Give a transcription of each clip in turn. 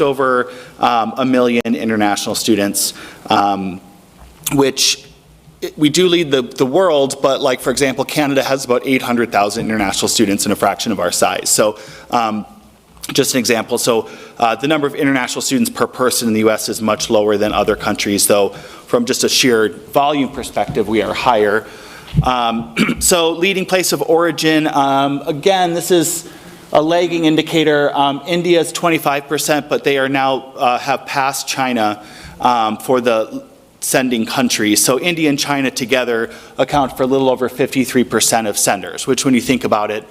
just over 1 million international students, which we do lead the world, but like, for example, Canada has about 800,000 international students in a fraction of our size. So just an example, so the number of international students per person in the US is much lower than other countries, though from just a sheer volume perspective, we are higher. So leading place of origin, again, this is a lagging indicator. India is 25%, but they are now have passed China for the sending countries. So India and China together account for a little over 53% of senders, which when you think about it,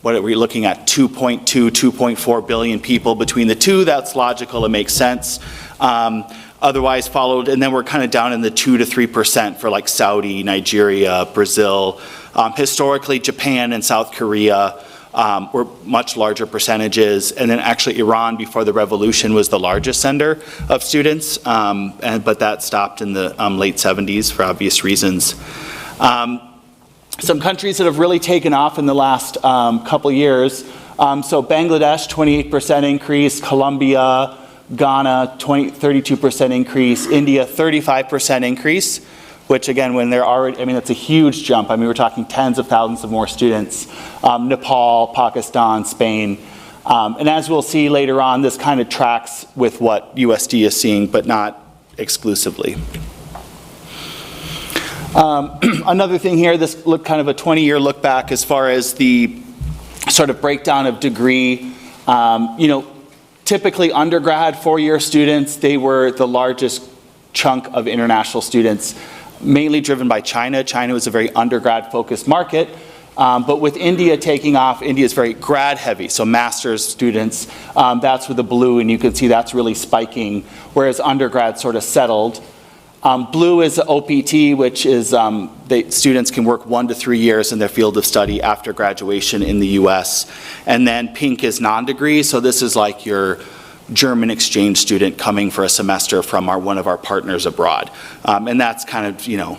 what are we looking at, 2.2, 2.4 billion people between the two, that's logical, it makes sense. Otherwise followed, and then we're kind of down in the 2 to 3% for like Saudi, Nigeria, Brazil. Historically, Japan and South Korea were much larger percentages, and then actually Iran before the revolution was the largest sender of students, but that stopped in the late 70s for obvious reasons. Some countries that have really taken off in the last couple years, so Bangladesh, 28% increase, Colombia, Ghana, 32% increase, India, 35% increase, which again, when they're already, I mean, that's a huge jump. I mean, we're talking tens of thousands of more students. Nepal, Pakistan, Spain. And as we'll see later on, this kind of tracks with what USD is seeing, but not exclusively. Another thing here, this look kind of a 20-year look back as far as the sort of breakdown of degree. You know, typically undergrad, four-year students, they were the largest chunk of international students, mainly driven by China. China was a very undergrad-focused market, but with India taking off, India is very grad-heavy, so master's students, that's with the blue, and you can see that's really spiking, whereas undergrad sort of settled. Blue is OPT, which is students can work 1 to 3 years in their field of study after graduation in the US. And then pink is non-degree, so this is like your German exchange student coming for a semester from one of our partners abroad. And that's kind of, you know,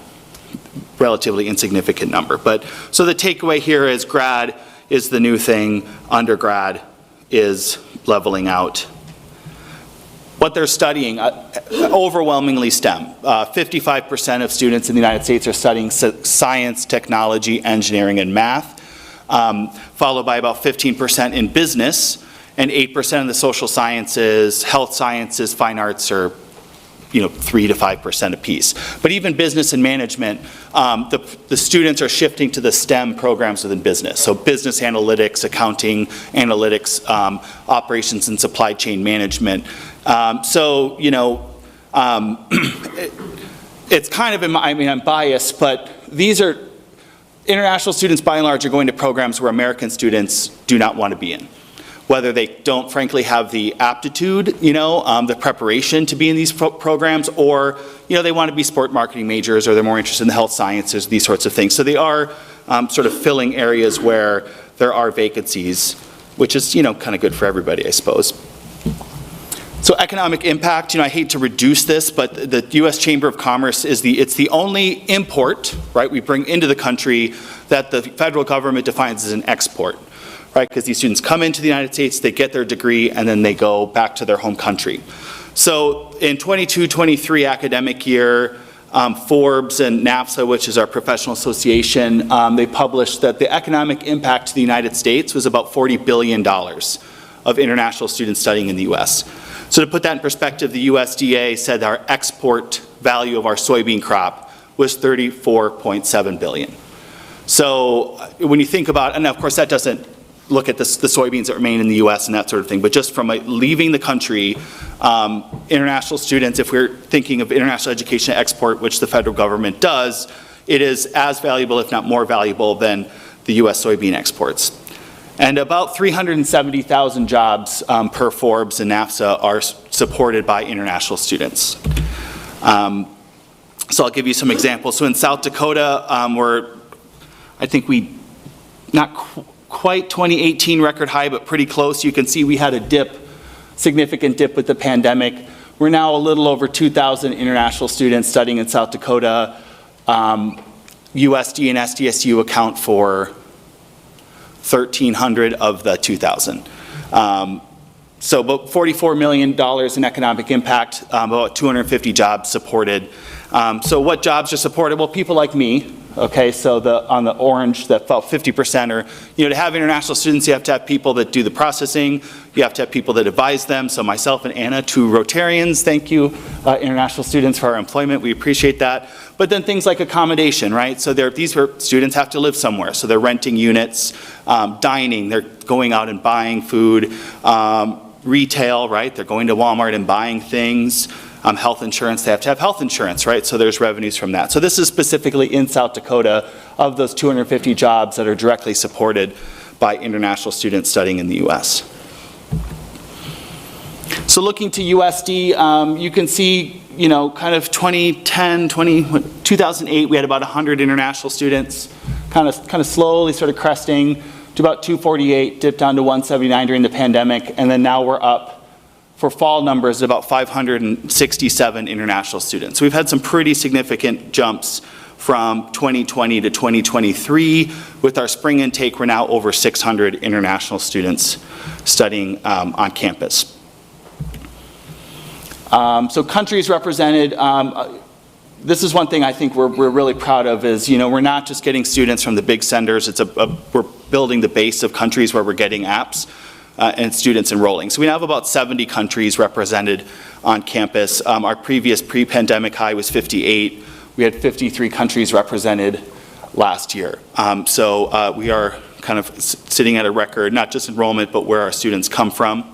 relatively insignificant number. But so the takeaway here is grad is the new thing, undergrad is leveling out. What they're studying, overwhelmingly STEM. 55% of students in the United States are studying science, technology, engineering, and math, followed by about 15% in business, and 8% in the social sciences, health sciences, fine arts are, you know, 3 to 5% apiece. But even business and management, the students are shifting to the STEM programs within business. So business analytics, accounting, analytics, operations and supply chain management. So, you know, it's kind of, I mean, I'm biased, but these are, international students by and large are going to programs where American students do not want to be in. Whether they don't frankly have the aptitude, you know, the preparation to be in these programs, or, you know, they want to be sport marketing majors, or they're more interested in the health sciences, these sorts of things. So they are sort of filling areas where there are vacancies, which is, you know, kind of good for everybody, I suppose. So economic impact, you know, I hate to reduce this, but the U.S. Chamber of Commerce is it's the only import, right, we bring into the country that the federal government defines as an export, right, because these students come into the United States, they get their degree, and then they go back to their home country. So in 22-23 academic year, Forbes and NAFSA, which is our professional association, they published that the economic impact to the United States was about $40 billion of international students studying in the U.S. So to put that in perspective, the USDA said our export value of our soybean crop was $34.7 billion. So when you think about, and of course that doesn't look at the soybeans that remain in the US and that sort of thing, but just from leaving the country, international students, if we're thinking of international education export, which the federal government does, it is as valuable, if not more valuable, than the US soybean exports. And about 370,000 jobs per Forbes and NAFSA are supported by international students. So I'll give you some examples. So in South Dakota, I think we, not quite 2018 record high, but pretty close. You can see we had a dip, significant dip with the pandemic. We're now a little over 2,000 international students studying in South Dakota. USD and SDSU account for 1,300 of the 2,000. So about $44 million in economic impact, about 250 jobs supported. So what jobs are supported? Well, people like me, okay, so on the orange, that about 50% are, to have international students, you have to have people that do the processing, you have to have people that advise them. So myself and Anna, 2 Rotarians, thank you, international students, for our employment, we appreciate that. But then things like accommodation, right? So these students have to live somewhere, so they're renting units, dining, they're going out and buying food, retail, right? They're going to Walmart and buying things. Health insurance, they have to have health insurance, right? So there's revenues from that. So this is specifically in South Dakota of those 250 jobs that are directly supported by international students studying in the U.S. So looking to USD, you can see, kind of 2008, we had about 100 international students, kind of slowly sort of cresting to about 248, dipped down to 179 during the pandemic, and then now we're up for fall numbers at about 567 international students. So we've had some pretty significant jumps from 2020 to 2023. With our spring intake, we're now over 600 international students studying on campus. So countries represented, this is one thing I think we're really proud of is, we're not just getting students from the big senders, we're building the base of countries where we're getting apps and students enrolling. So we now have about 70 countries represented on campus. Our previous pre-pandemic high was 58. We had 53 countries represented last year. So we are kind of sitting at a record, not just enrollment, but where our students come from.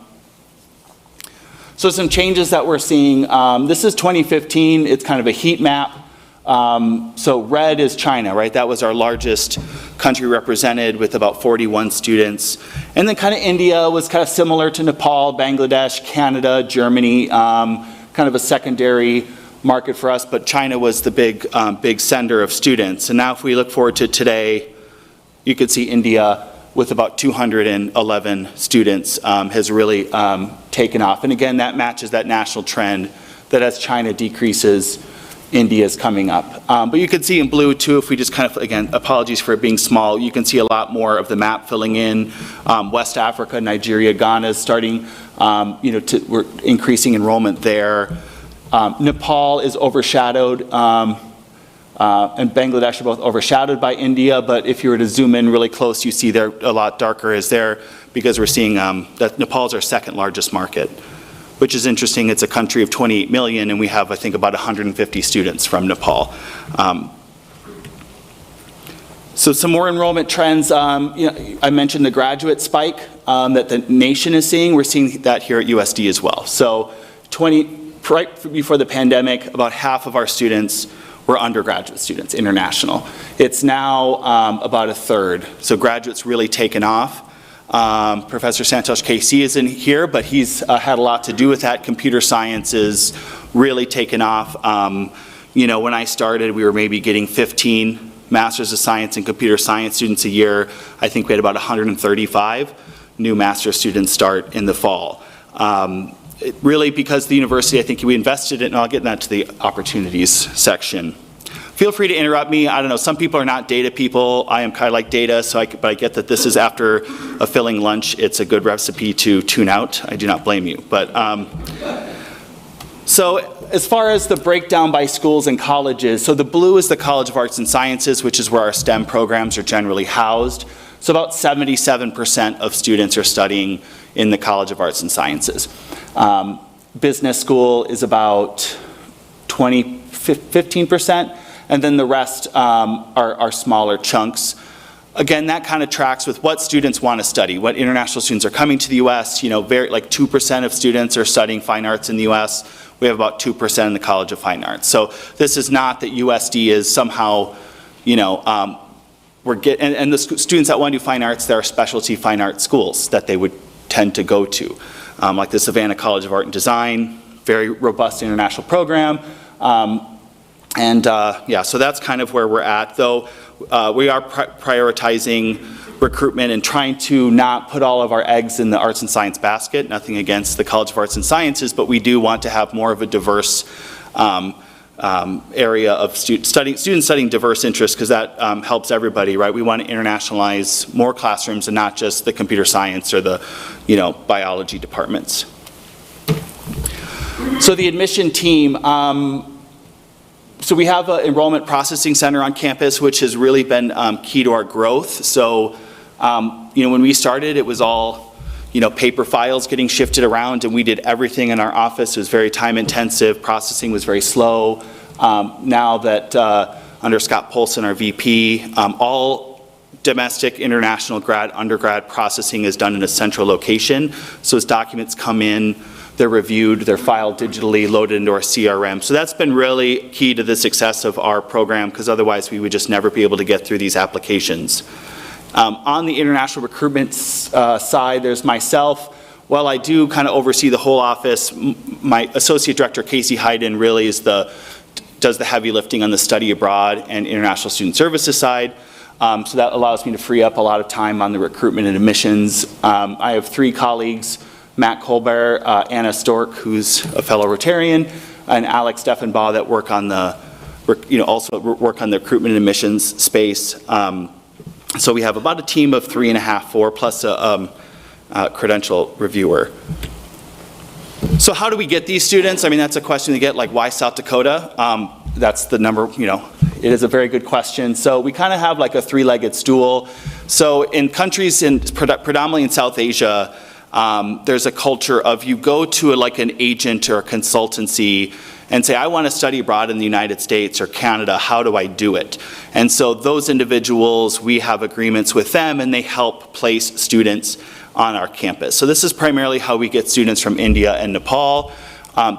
So some changes that we're seeing. This is 2015. It's kind of a heat map. So red is China, right? That was our largest country represented with about 41 students. And then kind of India was kind of similar to Nepal, Bangladesh, Canada, Germany, kind of a secondary market for us, but China was the big sender of students. And now if we look forward to today, you can see India with about 211 students has really taken off. And again, that matches that national trend that as China decreases, India is coming up. But you can see in blue too, if we just kind of, again, apologies for it being small, you can see a lot more of the map filling in. West Africa, Nigeria, Ghana is starting, we're increasing enrollment there. Nepal is overshadowed, and Bangladesh are both overshadowed by India, but if you were to zoom in really close, you see they're a lot darker is there because we're seeing that Nepal is our second largest market, which is interesting. It's a country of 28 million, and we have, I think, about 150 students from Nepal. So some more enrollment trends. I mentioned the graduate spike that the nation is seeing. We're seeing that here at USD as well. So right before the pandemic, about half of our students were undergraduate students, international. It's now about a third. So graduates really taken off. Professor Santosh KC isn't here, but he's had a lot to do with that. Computer science is really taken off. When I started, we were maybe getting 15 Masters of Science and Computer Science students a year. I think we had about 135 new Master's students start in the fall. Really because the university, I think we invested in, and I'll get that to the opportunities section. Feel free to interrupt me. I don't know, some people are not data people. I am kind of like data, but I get that this is after a filling lunch. It's a good recipe to tune out. I do not blame you. But so as far as the breakdown by schools and colleges, so the blue is the College of Arts and Sciences, which is where our STEM programs are generally housed. So about 77% of students are studying in the College of Arts and Sciences. Business school is about 15%. And then the rest are smaller chunks. Again, that kind of tracks with what students want to study, what international students are coming to the U.S. Like 2% of students are studying fine arts in the U.S. We have about 2% in the College of Fine Arts. So this is not that USD is somehow, and the students that want to do fine arts, there are specialty fine arts schools that they would tend to go to, like the Savannah College of Art and Design, very robust international program. So that's kind of where we're at, though we are prioritizing recruitment and trying to not put all of our eggs in the arts and science basket. Nothing against the College of Arts and Sciences, but we do want to have more of a diverse area of students studying diverse interests, because that helps everybody, right? We want to internationalize more classrooms and not just the computer science or the, biology departments. So the admission team, so we have an enrollment processing center on campus, which has really been key to our growth. So, when we started, it was all, paper files getting shifted around, and we did everything in our office. It was very time intensive. Processing was very slow. Now that under Scott Polson, our VP, all domestic, international, undergrad processing is done in a central location. So as documents come in, they're reviewed, they're filed digitally, loaded into our CRM. So that's been really key to the success of our program, because otherwise we would just never be able to get through these applications. On the international recruitment side, there's myself. While I do kind of oversee the whole office, my associate director, Casey Hayden, really does the heavy lifting on the study abroad and international student services side. So that allows me to free up a lot of time on the recruitment and admissions. I have 3 colleagues, Matt Colbert, Anna Stork, who's a fellow Rotarian, and Alex Steffenbaugh, that work on the, also work on the recruitment and admissions space. So we have about a team of 3.5, 4, plus a credential reviewer. So how do we get these students? I mean, that's a question they get, like, why South Dakota? That's the number, it is a very good question. So we kind of have like a 3-legged stool. So in countries predominantly in South Asia, there's a culture of, you go to like an agent or a consultancy and say, I want to study abroad in the United States or Canada, how do I do it? And so those individuals, we have agreements with them, and they help place students on our campus. So this is primarily how we get students from India and Nepal.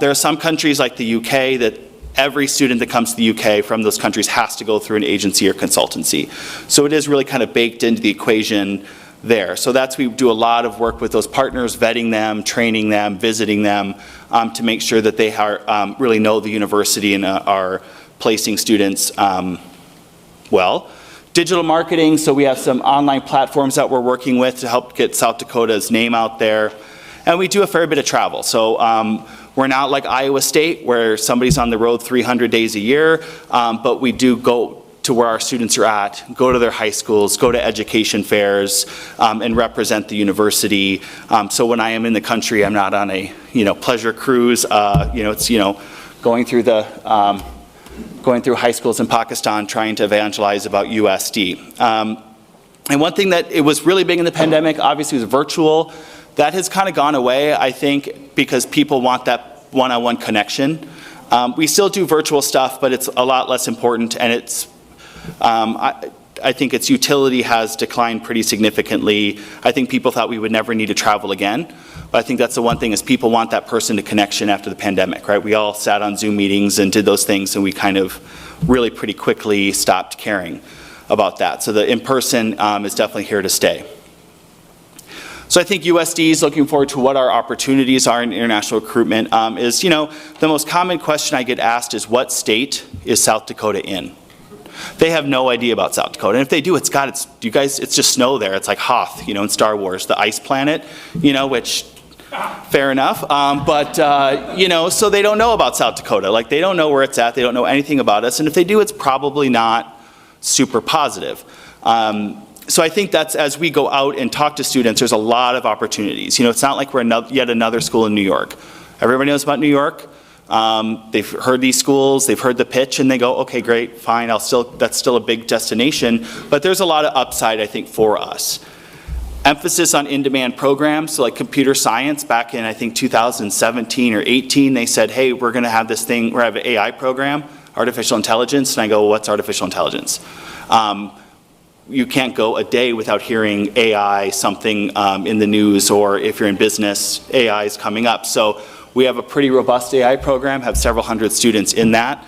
There are some countries like the UK that every student that comes to the UK from those countries has to go through an agency or consultancy. So it is really kind of baked into the equation there. So we do a lot of work with those partners, vetting them, training them, visiting them, to make sure that they really know the university and are placing students well. Digital marketing, so we have some online platforms that we're working with to help get South Dakota's name out there. And we do a fair bit of travel. So we're not like Iowa State, where somebody's on the road 300 days a year, but we do go to where our students are at, go to their high schools, go to education fairs, and represent the university. So when I am in the country, I'm not on a pleasure cruise. It's going through high schools in Pakistan, trying to evangelize about USD. And one thing that it was really big in the pandemic, obviously, was virtual. That has kind of gone away, I think, because people want that one-on-one connection. We still do virtual stuff, but it's a lot less important, and it's I think its utility has declined pretty significantly. I think people thought we would never need to travel again. But I think that's the one thing, is people want that person to connection after the pandemic, right? We all sat on Zoom meetings and did those things, and we kind of really pretty quickly stopped caring about that. So the in-person is definitely here to stay. So I think USD is looking forward to what our opportunities are in international recruitment. The most common question I get asked is, what state is South Dakota in? They have no idea about South Dakota. And if they do, it's just snow there. It's like Hoth, in Star Wars, the ice planet, which, fair enough. So they don't know about South Dakota. Like, they don't know where it's at. They don't know anything about us. And if they do, it's probably not super positive. So I think that's, as we go out and talk to students, there's a lot of opportunities. It's not like we're yet another school in New York. Everybody knows about New York. They've heard these schools, they've heard the pitch, and they go, okay, great, fine, that's still a big destination. But there's a lot of upside, I think, for us. Emphasis on in-demand programs, so like computer science, back in, I think, 2017 or 18, they said, hey, we're going to have this thing, we're going to have an AI program, artificial intelligence. And I go, well, what's artificial intelligence? You can't go a day without hearing AI, something in the news, or if you're in business, AI is coming up. So we have a pretty robust AI program, have several hundred students in that.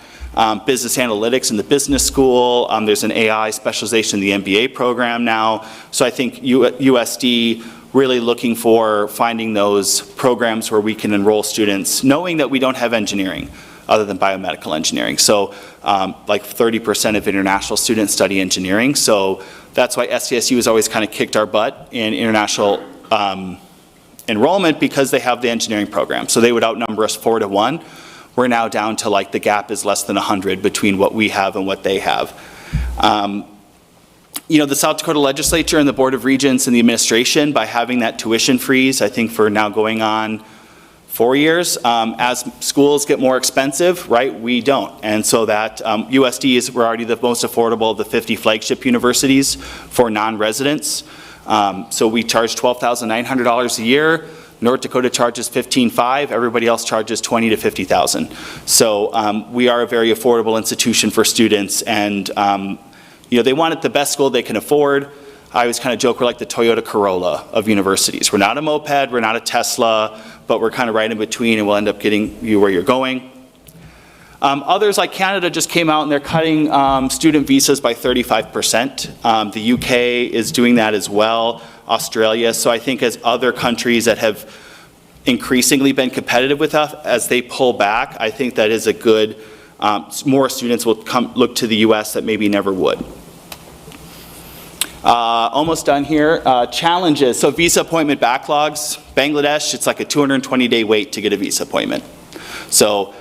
Business analytics in the business school. There's an AI specialization in the MBA program now. So I think USD really looking for finding those programs where we can enroll students, knowing that we don't have engineering other than biomedical engineering. So like 30% of international students study engineering. So that's why SDSU has always kind of kicked our butt in international enrollment, because they have the engineering program. So they would outnumber us 4 to 1. we're now down to like the gap is less than 100 between what we have and what they have. You know, the South Dakota legislature and the Board of Regents and the administration, by having that tuition freeze, I think for now going on 4 years, as schools get more expensive, right, we don't. And so that USD we're already the most affordable of the 50 flagship universities for non-residents. So we charge $12,900 a year. North Dakota charges $15,500. Everybody else charges $20,000 to $50,000. So we are a very affordable institution for students, and you know, they want it the best school they can afford. I always kind of joke we're like the Toyota Corolla of universities. We're not a moped, we're not a Tesla, but we're kind of right in between, and we'll end up getting you where you're going. Others like Canada just came out and they're cutting student visas by 35%. The UK is doing that as well, Australia. So I think as other countries that have increasingly been competitive with us, as they pull back, I think that is a good, more students will look to the US that maybe never would. Almost done here. Challenges, so visa appointment backlogs. Bangladesh, it's like a 220-day wait to get a visa appointment. So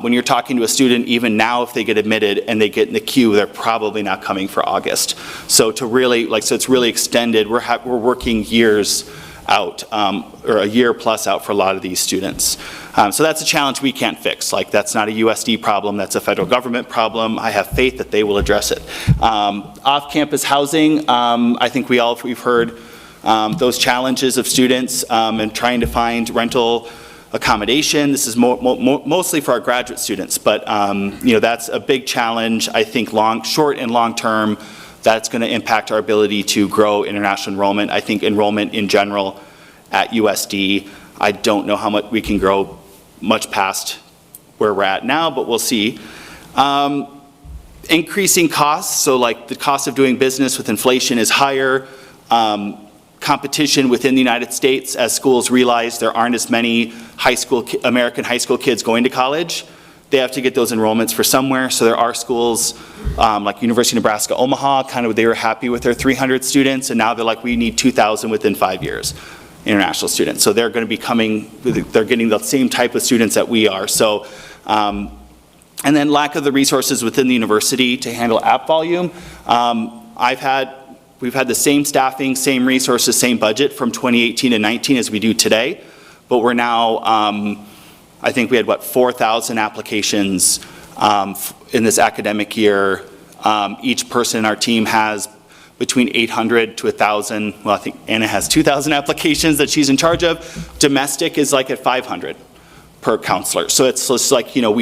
when you're talking to a student, even now if they get admitted and they get in the queue, they're probably not coming for August. So to really, so it's really extended. We're working years out, or a year plus out for a lot of these students. So that's a challenge we can't fix. Like, that's not a USD problem, that's a federal government problem. I have faith that they will address it. Off-campus housing, I think we've heard those challenges of students and trying to find rental accommodation. This is mostly for our graduate students, but you know, that's a big challenge. I think short and long term, that's going to impact our ability to grow international enrollment. I think enrollment in general at USD, I don't know how much we can grow much past where we're at now, but we'll see. Increasing costs, so like the cost of doing business with inflation is higher. Competition within the United States as schools realize there aren't as many American high school kids going to college. They have to get those enrollments for somewhere. So there are schools like University of Nebraska Omaha, kind of they were happy with their 300 students, and now they're like, we need 2,000 within 5 years, international students. So they're going to be coming, they're getting the same type of students that we are. So, and then lack of the resources within the university to handle app volume. We've had the same staffing, same resources, same budget from 2018 to 19 as we do today, but we're now, I think we had, 4,000 applications in this academic year. Each person in our team has between 800 to 1,000, well, I think Anna has 2,000 applications that she's in charge of. Domestic is like at 500 per counselor. So it's just like, you know,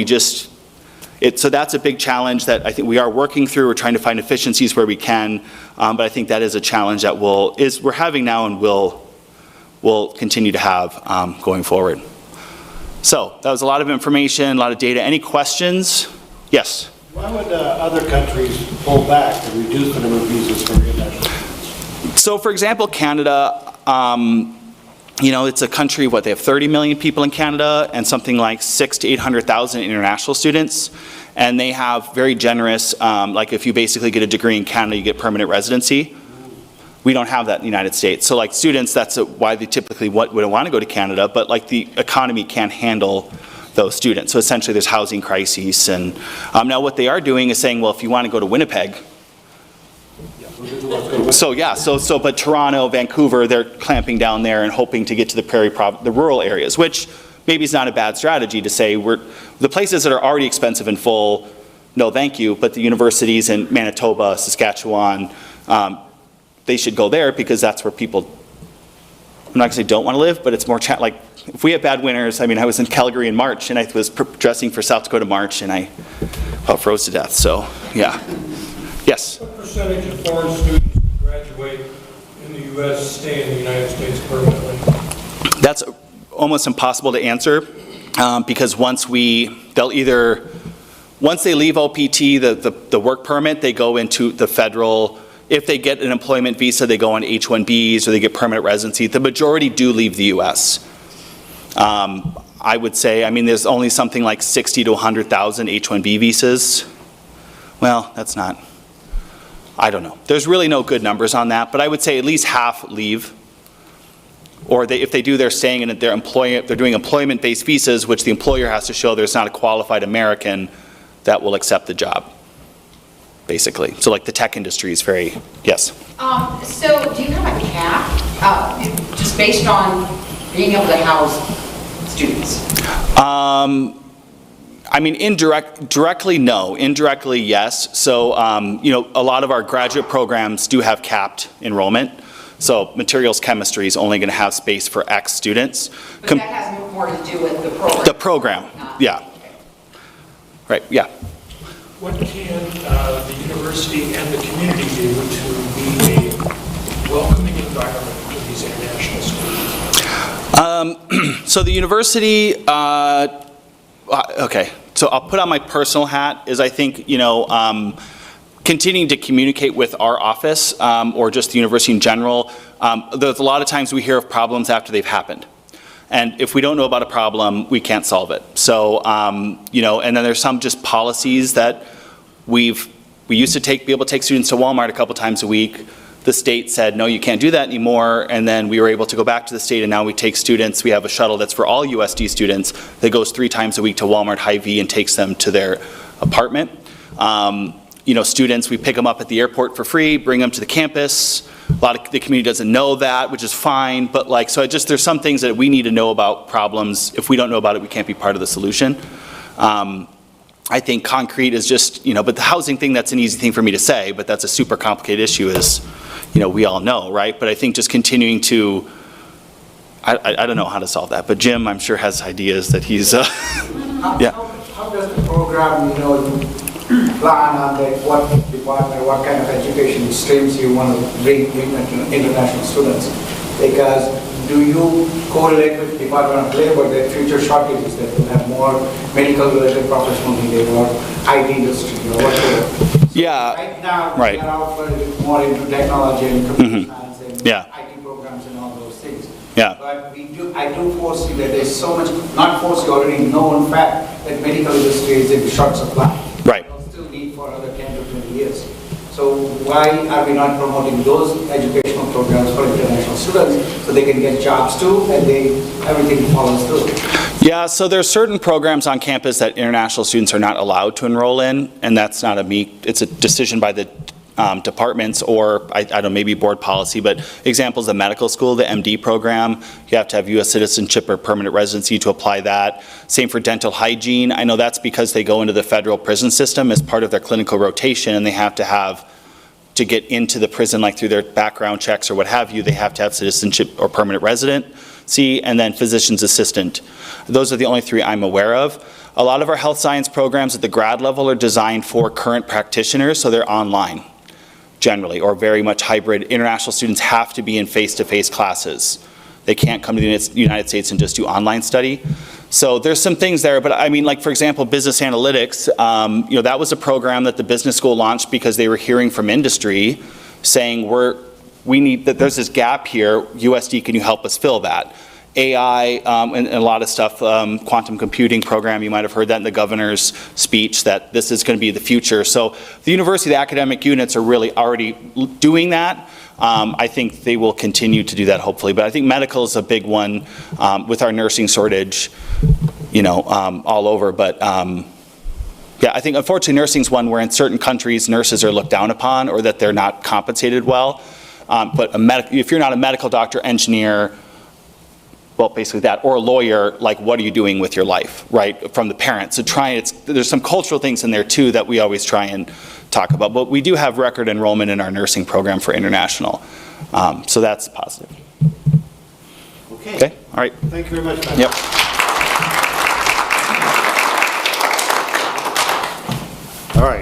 so that's a big challenge that I think we are working through. We're trying to find efficiencies where we can, but I think that is a challenge that we're having now and will continue to have going forward. So that was a lot of information, a lot of data. Any questions? Yes? Why would other countries pull back and reduce the number of visas for international students? So for example, Canada, you know, it's a country, they have 30 million people in Canada and something like 600,000 to 800,000 international students. And they have very generous, like if you basically get a degree in Canada, you get permanent residency. We don't have that in the United States. So like students, that's why they typically wouldn't want to go to Canada, but like the economy can't handle those students. So essentially there's housing crises. And now what they are doing is saying, well, if you want to go to Winnipeg, but Toronto, Vancouver, they're clamping down there and hoping to get to the rural areas, which maybe is not a bad strategy to say the places that are already expensive and full, no thank you, but the universities in Manitoba, Saskatchewan, they should go there because that's where people, I'm not going to say don't want to live, but it's more like if we have bad winters. I mean, I was in Calgary in March and I was dressing for South Dakota March and I froze to death. So yeah. Yes? What percentage of foreign students who graduate in the U.S. stay in the United States permanently? That's almost impossible to answer because once they leave OPT, the work permit, they go into the federal. If they get an employment visa, they go on H-1Bs or they get permanent residency. The majority do leave the U.S. I would say, I mean, there's only something like 60 to 100,000 H-1B visas. Well, that's not, I don't know. There's really no good numbers on that, but I would say at least half leave or if they do, they're staying in they're doing employment-based visas, which the employer has to show there's not a qualified American that will accept the job, basically. So like the tech industry is very, yes. So do you have a cap, just based on being able to house students? I mean, directly, no. Indirectly, yes. So, a lot of our graduate programs do have capped enrollment. So materials chemistry is only going to have space for X students. But that has more to do with the program. The program, yeah. Right, yeah. What can the university and the community do to be a welcoming environment for these international students? So the university, okay, so I'll put on my personal hat, is I think, continuing to communicate with our office, or just the university in general. There's a lot of times we hear of problems after they've happened. And if we don't know about a problem, we can't solve it. So, and then there's some just policies that we used to be able to take students to Walmart a couple times a week. The state said, no, you can't do that anymore. And then we were able to go back to the state, and now we take students. We have a shuttle that's for all USD students that goes 3 times a week to Walmart Hy-Vee and takes them to their apartment. Students, we pick them up at the airport for free, bring them to the campus. A lot of the community doesn't know that, which is fine. But there's some things that we need to know about problems. If we don't know about it, we can't be part of the solution. I think concrete is just, but the housing thing, that's an easy thing for me to say, but that's a super complicated issue, as, we all know, right? But I think just continuing to, I don't know how to solve that, but Jim, I'm sure, has ideas that he's, yeah. How does the program, plan on what department, what kind of education streams you want to bring international students? Because do you correlate with Department of Labor that future shortages that will have more medical-related professionals needed, or IT industry, or whatever? Yeah. Right now, Right. we are all more into technology and computer science and Yeah. IT programs and all those things. Yeah. But I do foresee that there's so much, not foresee, already known fact that medical industry is in short supply. Right. We'll still need for another 10 to 20 years. So why are we not promoting those educational programs for international students so they can get jobs too, and everything follows through? Yeah, so there's certain programs on campus that international students are not allowed to enroll in, and that's not it's a decision by the departments, or I don't know, maybe board policy, but examples of medical school, the MD program, you have to have U.S. citizenship or permanent residency to apply that. Same for dental hygiene. I know that's because they go into the federal prison system as part of their clinical rotation, and they have to get into the prison, like through their background checks or what have you, they have to have citizenship or permanent residency, and then physician's assistant. Those are the only 3 I'm aware of. A lot of our health science programs at the grad level are designed for current practitioners, so they're online, generally, or very much hybrid. International students have to be in face-to-face classes. They can't come to the United States and just do online study. So there's some things there, but I mean, like, for example, business analytics, that was a program that the business school launched because they were hearing from industry saying, we need that, there's this gap here, USD, can you help us fill that? AI and a lot of stuff, quantum computing program, you might have heard that in the governor's speech, that this is going to be the future. So the university, the academic units are really already doing that. I think they will continue to do that, hopefully. But I think medical is a big one with our nursing shortage, all over. But yeah, I think unfortunately nursing is one where in certain countries nurses are looked down upon, or that they're not compensated well. But if you're not a medical doctor, engineer, well, basically that, or a lawyer, like, what are you doing with your life, right, from the parents? So there's some cultural things in there too that we always try and talk about, but we do have record enrollment in our nursing program for international, so that's positive. Okay. All right. Thank you very much, Matt. Yep. All right.